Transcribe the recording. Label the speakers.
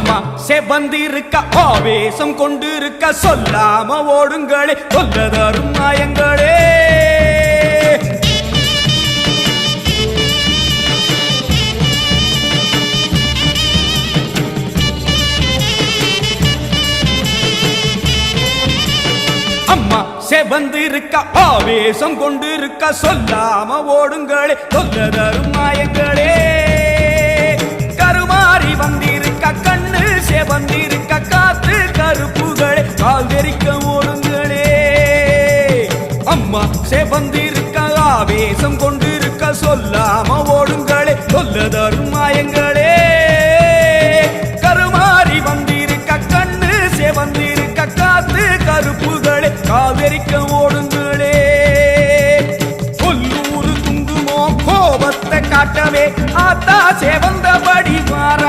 Speaker 1: அம்மா செவந்திருக்க ஆவேசம் கொண்டிருக்க சொல்லாம ஓடுங்களே சொல்லதரும் மாயங்களே அம்மா செவந்திருக்க ஆவேசம் கொண்டிருக்க சொல்லாம ஓடுங்களே சொல்லதரும் மாயங்களே கருமாறி வந்திருக்க கண்ணு செவந்திருக்க காத்து கருப்புகளே கால் தெரிக்க ஓடுங்களே அம்மா செவந்திருக்க ஆவேசம் கொண்டிருக்க சொல்லாம ஓடுங்களே சொல்லதரும் மாயங்களே கருமாறி வந்திருக்க கண்ணு செவந்திருக்க காத்து கருப்புகளே காவிரிக்க ஓடுங்களே கொல்லூரு குங்குமோ கோபத்தை காட்டவே ஆத்தா செவந்தபடி